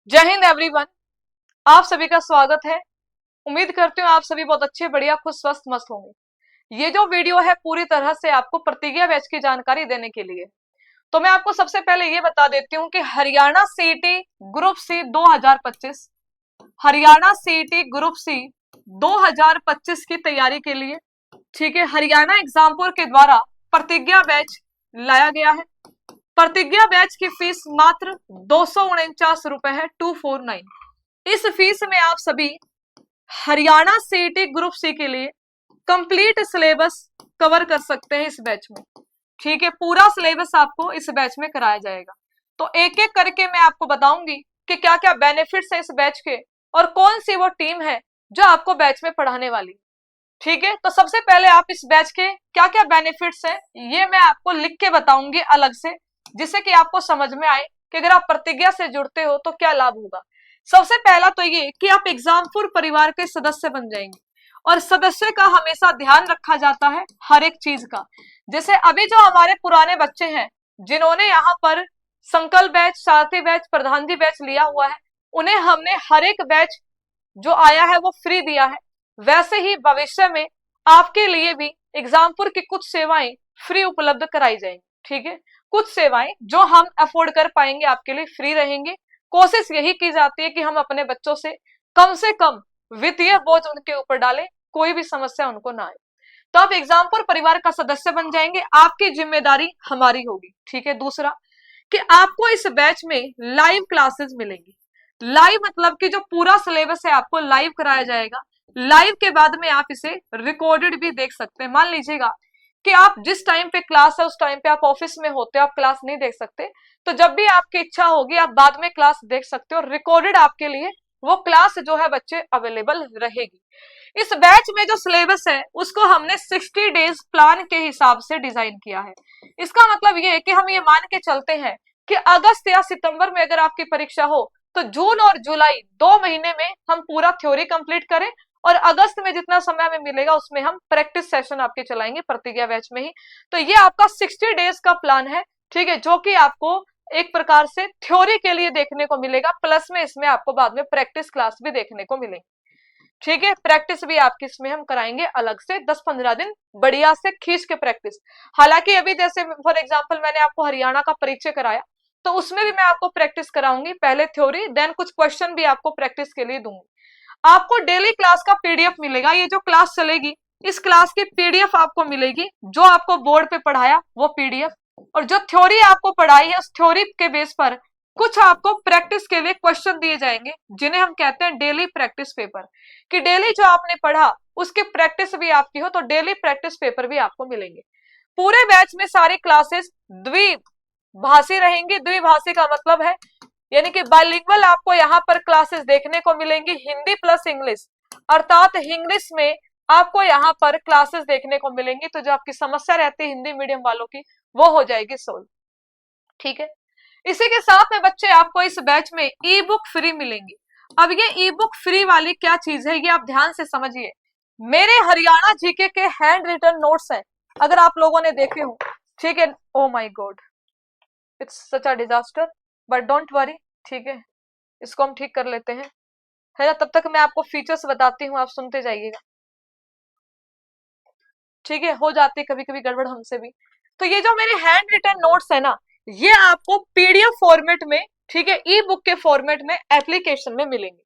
जय हिंद एवरीवन। आप सभी का स्वागत है। उम्मीद करती हूँ आप सभी बहुत अच्छे, बढ़िया, खुश, स्वस्थ, मस्त होंगे। ये जो वीडियो है पूरी तरह से आपको प्रतिज्ञा बैच की जानकारी देने के लिए। तो मैं आपको सबसे पहले ये बता देती हूँ कि Haryana CET group C 2025, Haryana CET group C 2025 की तैयारी के लिए, ठीक है, हरियाणा एग्जामपुर के द्वारा प्रतिज्ञा बैच लाया गया है। प्रतिज्ञा बैच की फीस मात्र 249 रुपए है, 249। इस फीस में आप सभी हरियाणा सीईटी ग्रुप सी के लिए कंप्लीट सिलेबस कवर कर सकते हैं इस बैच में, ठीक है। पूरा सिलेबस आपको इस बैच में कराया जाएगा। तो एक एक करके मैं आपको बताऊंगी कि क्या क्या बेनिफिट्स है इस बैच के और कौन सी वो टीम है जो आपको बैच में पढ़ाने वाली, ठीक है। तो सबसे पहले आप इस बैच के क्या क्या बेनिफिट्स हैं ये मैं आपको लिख के बताऊंगी अलग से, जिससे कि आपको समझ में आए कि अगर आप प्रतिज्ञा से जुड़ते हो तो क्या लाभ होगा। सबसे पहला तो ये कि आप एग्जामपुर परिवार के सदस्य बन जाएंगे और सदस्य का हमेशा ध्यान रखा जाता है हर एक चीज का। जैसे अभी जो हमारे पुराने बच्चे हैं जिन्होंने यहाँ पर संकल्प बैच, सारथी बैच, प्रधान जी बैच लिया हुआ है, उन्हें हमने हर एक बैच जो आया है वो फ्री दिया है। वैसे ही भविष्य में आपके लिए भी एग्जामपुर की कुछ सेवाएं फ्री उपलब्ध कराई जाएंगी, ठीक है। कुछ सेवाएं जो हम अफोर्ड कर पाएंगे आपके लिए फ्री रहेंगे। कोशिश यही की जाती है कि हम अपने बच्चों से कम वित्तीय बोझ उनके ऊपर डालें, कोई भी समस्या उनको ना आए। तो आप एग्जामपुर परिवार का सदस्य बन जाएंगे, आपकी जिम्मेदारी हमारी होगी, ठीक है। दूसरा कि आपको इस बैच में लाइव क्लासेस मिलेंगी। लाइव मतलब कि जो पूरा सिलेबस है आपको लाइव कराया जाएगा। लाइव के बाद में आप इसे रिकॉर्डेड भी देख सकते हैं। मान लीजिएगा कि आप जिस टाइम पे क्लास है उस टाइम पे आप ऑफिस में होते हो, आप क्लास नहीं देख सकते, तो जब भी आपकी इच्छा होगी आप बाद में क्लास देख सकते हो। रिकॉर्डेड आपके लिए वो क्लास जो है बच्चे अवेलेबल रहेगी। इस बैच में जो सिलेबस है उसको हमने 60 डेज प्लान के हिसाब से डिजाइन किया है। इसका मतलब ये है कि हम ये मान के चलते हैं कि अगस्त या सितंबर में अगर आपकी परीक्षा हो तो जून और जुलाई 2 महीने में हम पूरा थ्योरी कंप्लीट करें और अगस्त में जितना समय हमें मिलेगा उसमें हम प्रैक्टिस सेशन आपके चलाएंगे प्रतिज्ञा बैच में ही। तो ये आपका 60 डेज का प्लान है, ठीक है, जो कि आपको एक प्रकार से थ्योरी के लिए देखने को मिलेगा, प्लस में इसमें आपको बाद में प्रैक्टिस क्लास भी देखने को मिलेंगी, ठीक है। प्रैक्टिस भी आपकी इसमें हम कराएंगे अलग से 10-15 दिन बढ़िया से खींच के प्रैक्टिस। हालांकि अभी जैसे फॉर एग्जांपल मैंने आपको हरियाणा का परिचय कराया तो उसमें भी मैं आपको प्रैक्टिस कराऊंगी, पहले थ्योरी देन कुछ क्वेश्चन भी आपको प्रैक्टिस के लिए दूंगी। आपको डेली क्लास का पीडीएफ मिलेगा। ये जो क्लास चलेगी इस क्लास की पीडीएफ आपको मिलेगी, जो आपको बोर्ड पे पढ़ाया वो पीडीएफ, और जो थ्योरी आपको पढ़ाई है उस थ्योरी के बेस पर कुछ आपको प्रैक्टिस के लिए क्वेश्चन दिए जाएंगे जिन्हें हम कहते हैं डेली प्रैक्टिस पेपर, कि डेली जो आपने पढ़ा उसकी प्रैक्टिस भी आपकी हो, तो डेली प्रैक्टिस पेपर भी आपको मिलेंगे। पूरे बैच में सारी क्लासेस द्विभाषी रहेंगी। द्विभाषी का मतलब है यानी कि बाइलिंगुअल आपको यहाँ पर क्लासेस देखने को मिलेंगी, हिंदी प्लस इंग्लिश, अर्थात इंग्लिश में आपको यहाँ पर क्लासेस देखने को मिलेंगी। तो जो आपकी समस्या रहती है हिंदी मीडियम वालों की वो हो जाएगी सोल्व, ठीक है। इसी के साथ में बच्चे आपको इस बैच में ई बुक फ्री मिलेंगी। अब ये ई बुक फ्री वाली क्या चीज है ये आप ध्यान से समझिए। मेरे हरियाणा जीके के हैंड रिटन नोट्स हैं, अगर आप लोगों ने देखे हो, ठीक है। Oh my God, it's such a disaster, but don't worry, ठीक है, इसको हम ठीक कर लेते हैं, है ना। तब तक मैं आपको फीचर्स बताती हूँ, आप सुनते जाइएगा, ठीक है। हो जाती है कभी कभी गड़बड़ हमसे भी। तो ये जो मेरे हैंड रिटन नोट्स है ना, ये आपको पीडीएफ फॉर्मेट में, ठीक है, ई बुक के फॉर्मेट में एप्लीकेशन में मिलेंगे।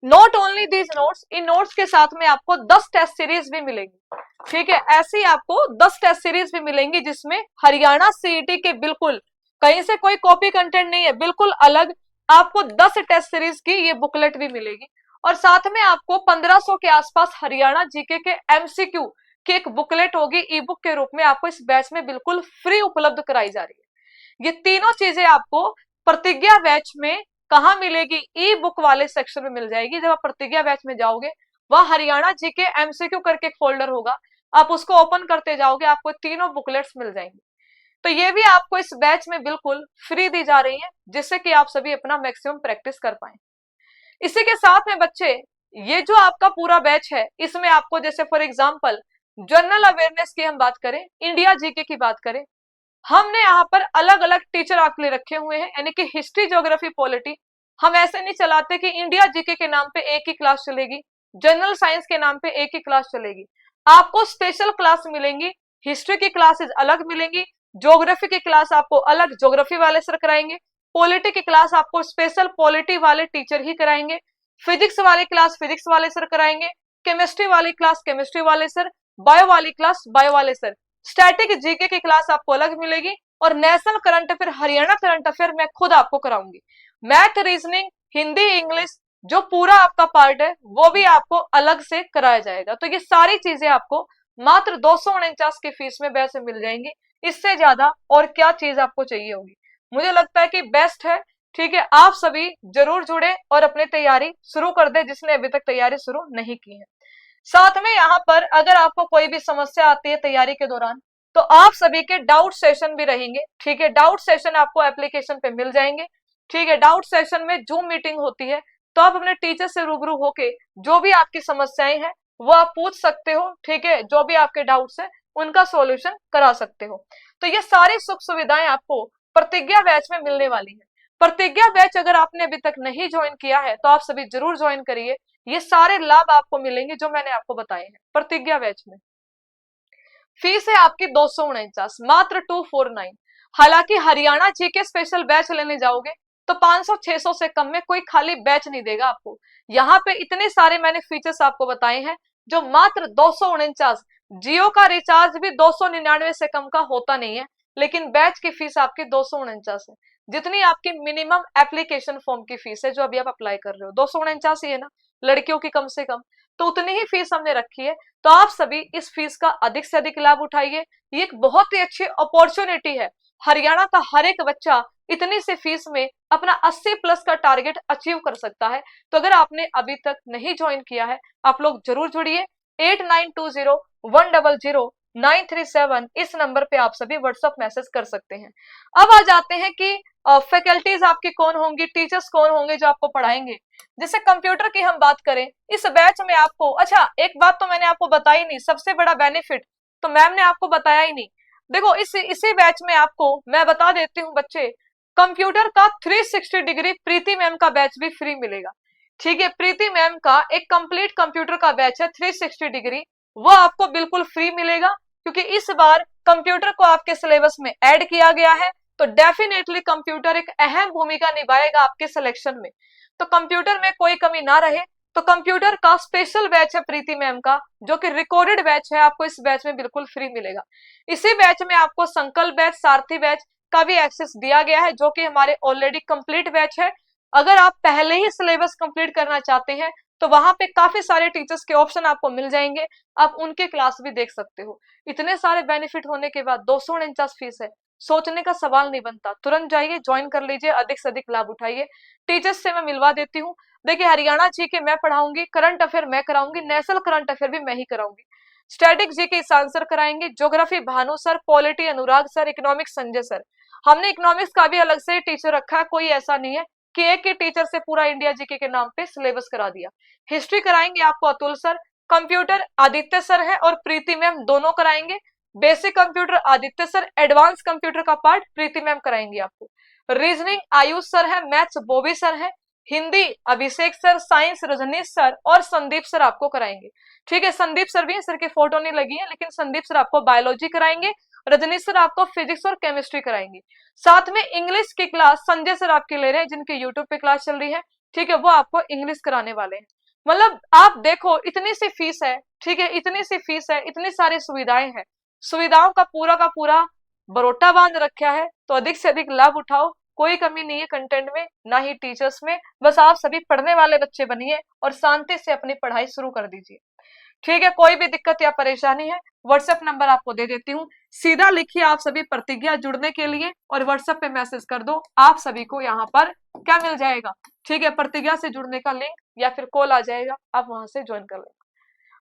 Not only these notes, in notes के साथ में आपको 10 टेस्ट सीरीज भी मिलेंगी, ठीक है। ऐसी आपको 10 टेस्ट सीरीज भी मिलेंगी जिसमें हरियाणा सीईटी के बिल्कुल कहीं से कोई कॉपी कंटेंट नहीं है, बिल्कुल अलग आपको 10 टेस्ट सीरीज की ये बुकलेट भी मिलेगी। और साथ में आपको 1500 के आसपास हरियाणा जीके के एमसीक्यू की एक बुकलेट होगी, ई बुक के रूप में आपको इस बैच में बिल्कुल फ्री उपलब्ध कराई जा रही है। ये तीनों चीजें आपको प्रतिज्ञा बैच में कहाँ मिलेगी, ई बुक वाले सेक्शन में मिल जाएगी। जब आप प्रतिज्ञा बैच में जाओगे वह हरियाणा जीके एमसीक्यू करके एक फोल्डर होगा, आप उसको ओपन करते जाओगे आपको तीनों बुकलेट्स मिल जाएंगी। तो ये भी आपको इस बैच में बिल्कुल फ्री दी जा रही है, जिससे कि आप सभी अपना मैक्सिमम प्रैक्टिस कर पाए। इसी के साथ में बच्चे ये जो आपका पूरा बैच है इसमें आपको जैसे फॉर एग्जांपल जनरल अवेयरनेस की हम बात करें, इंडिया जीके की बात करें, हमने यहाँ पर अलग अलग टीचर आपके लिए रखे हुए हैं, यानी कि हिस्ट्री, ज्योग्राफी, पॉलिटी हम ऐसे नहीं चलाते कि इंडिया जीके के नाम पे एक ही क्लास चलेगी, जनरल साइंस के नाम पे एक ही क्लास चलेगी। आपको स्पेशल क्लास मिलेंगी, हिस्ट्री की क्लासेस अलग मिलेंगी, ज्योग्राफी की क्लास आपको अलग ज्योग्राफी वाले सर कराएंगे, पॉलिटी की क्लास आपको स्पेशल पॉलिटी वाले टीचर ही कराएंगे, फिजिक्स वाली क्लास फिजिक्स वाले सर कराएंगे, केमिस्ट्री वाली क्लास केमिस्ट्री वाले सर, बायो वाली क्लास बायो वाले सर, स्टैटिक जीके की क्लास आपको अलग मिलेगी, और national current affair Haryana current affair मैं खुद आपको कराऊंगी। मैथ रीजनिंग हिंदी इंग्लिश जो पूरा आपका पार्ट है वो भी आपको अलग से कराया जाएगा। तो ये सारी चीजें आपको मात्र 249 की फीस में बैच मिल जाएंगी। इससे ज्यादा और क्या चीज आपको चाहिए होगी, मुझे लगता है कि बेस्ट है। ठीक है, आप सभी जरूर जुड़े और अपनी तैयारी शुरू कर दे जिसने अभी तक तैयारी शुरू नहीं की है। साथ में यहाँ पर अगर आपको कोई भी समस्या आती है तैयारी के दौरान तो आप सभी के डाउट सेशन भी रहेंगे। ठीक है, डाउट सेशन आपको एप्लीकेशन पे मिल जाएंगे। ठीक है, डाउट सेशन में जूम मीटिंग होती है, तो आप अपने टीचर से रूबरू होके जो भी आपकी समस्याएं हैं वो आप पूछ सकते हो। ठीक है, जो भी आपके डाउट्स है उनका सॉल्यूशन करा सकते हो। तो ये सारी सुख सुविधाएं आपको प्रतिज्ञा बैच में मिलने वाली है। प्रतिज्ञा बैच अगर आपने अभी तक नहीं ज्वाइन किया है तो आप सभी जरूर ज्वाइन करिए। ये सारे लाभ आपको मिलेंगे जो मैंने आपको बताए हैं प्रतिज्ञा बैच में। फीस है आपकी 249, मात्र 249। हालांकि हरियाणा जीके स्पेशल बैच लेने जाओगे तो 500-600 से कम में कोई खाली बैच नहीं देगा आपको। यहाँ पे इतने सारे मैंने फीचर्स आपको बताए हैं जो मात्र 249। जियो का रिचार्ज भी 299 से कम का होता नहीं है, लेकिन बैच की फीस आपकी 249 है। जितनी आपकी मिनिमम एप्लीकेशन फॉर्म की फीस है जो अभी आप अप्लाई कर रहे हो 249 ही है ना, लड़कियों की कम से कम, तो उतनी ही फीस हमने रखी है। तो आप सभी इस फीस का अधिक से अधिक लाभ उठाइए। ये एक बहुत ही अच्छी अपॉर्चुनिटी है। हरियाणा का हर एक बच्चा इतनी सी फीस में अपना 80+ का टारगेट अचीव कर सकता है। तो अगर आपने अभी तक नहीं ज्वाइन किया है आप लोग जरूर जुड़िए। 8920100937 इस नंबर पे आप सभी व्हाट्सएप मैसेज कर सकते हैं। अब आ जाते हैं कि फैकल्टीज आपकी कौन होंगी, टीचर्स कौन होंगे जो आपको पढ़ाएंगे। जैसे कंप्यूटर की हम बात करें इस बैच में आपको, अच्छा एक बात तो मैंने आपको बताई नहीं, सबसे बड़ा बेनिफिट तो मैम ने आपको बताया ही नहीं। देखो इसी बैच में आपको मैं बता देती हूँ बच्चे, कंप्यूटर का 360 डिग्री प्रीति मैम का बैच भी फ्री मिलेगा। ठीक है, प्रीति मैम का एक कंप्लीट कंप्यूटर का बैच है 360 डिग्री, वो आपको बिल्कुल फ्री मिलेगा क्योंकि इस बार कंप्यूटर को आपके सिलेबस में ऐड किया गया है। तो डेफिनेटली कंप्यूटर एक अहम भूमिका निभाएगा आपके सिलेक्शन में। तो कंप्यूटर में कोई कमी ना रहे, तो कंप्यूटर का स्पेशल बैच है प्रीति मैम का जो कि रिकॉर्डेड बैच है, आपको इस बैच में बिल्कुल फ्री मिलेगा। इसी बैच में आपको संकल्प बैच सारथी बैच का भी एक्सेस दिया गया है जो कि हमारे ऑलरेडी कंप्लीट बैच है। अगर आप पहले ही सिलेबस कंप्लीट करना चाहते हैं तो वहां पे काफी सारे टीचर्स के ऑप्शन आपको मिल जाएंगे, आप उनके क्लास भी देख सकते हो। इतने सारे बेनिफिट होने के बाद 249 फीस है, सोचने का सवाल नहीं बनता, तुरंत जाइए ज्वाइन कर लीजिए, अधिक से अधिक लाभ उठाइए। टीचर्स से मैं मिलवा देती हूँ। देखिए हरियाणा जीके मैं पढ़ाऊंगी, करंट अफेयर मैं कराऊंगी, नेशनल करंट अफेयर भी मैं ही कराऊंगी, स्टैटिक जीके ईशान सर कराएंगे, ज्योग्राफी भानु सर, पॉलिटी अनुराग सर, इकोनॉमिक्स संजय सर। हमने इकोनॉमिक्स का भी अलग से टीचर रखा है, कोई ऐसा नहीं है कि एक ही टीचर से पूरा इंडिया जीके के नाम पे सिलेबस करा दिया। हिस्ट्री कराएंगे आपको Atul sir, computer Aditya sir है और प्रीति मैम दोनों कराएंगे। Basic computer Aditya sir, advance computer का पार्ट प्रीति मैम कराएंगे आपको। रीजनिंग आयुष सर है, मैथ्स बोबी सर है, हिंदी अभिषेक सर, साइंस रजनीश सर और संदीप सर आपको कराएंगे। ठीक है, संदीप सर भी, सर की फोटो नहीं लगी है लेकिन संदीप सर आपको बायोलॉजी कराएंगे, रजनीश सर आपको फिजिक्स और केमिस्ट्री कराएंगे। साथ में इंग्लिश की क्लास संजय सर आपकी ले रहे हैं जिनकी यूट्यूब पे क्लास चल रही है। ठीक है, वो आपको इंग्लिश कराने वाले हैं। मतलब आप देखो इतनी सी फीस है। ठीक है, इतनी सी फीस है, इतनी सारी सुविधाएं हैं, सुविधाओं का पूरा बरोटा बांध रखा है। तो अधिक से अधिक लाभ उठाओ, कोई कमी नहीं है कंटेंट में ना ही टीचर्स में, बस आप सभी पढ़ने वाले बच्चे बनिए और शांति से अपनी पढ़ाई शुरू कर दीजिए। ठीक है, कोई भी दिक्कत या परेशानी है व्हाट्सएप नंबर आपको दे देती हूँ, सीधा लिखिए आप सभी प्रतिज्ञा जुड़ने के लिए और व्हाट्सएप पे मैसेज कर दो, आप सभी को यहाँ पर क्या मिल जाएगा। ठीक है, प्रतिज्ञा से जुड़ने का लिंक या फिर कॉल आ जाएगा, आप वहां से ज्वाइन कर लेना।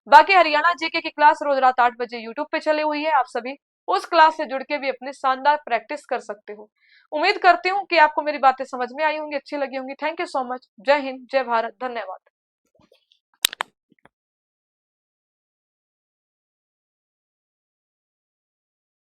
बाकी हरियाणा जीके की क्लास रोज रात 8 बजे यूट्यूब पे चली हुई है, आप सभी उस क्लास से जुड़ के भी अपनी शानदार प्रैक्टिस कर सकते हो। उम्मीद करती हूँ कि आपको मेरी बातें समझ में आई होंगी, अच्छी लगी होंगी। Thank you so much. जय हिंद, जय भारत, धन्यवाद।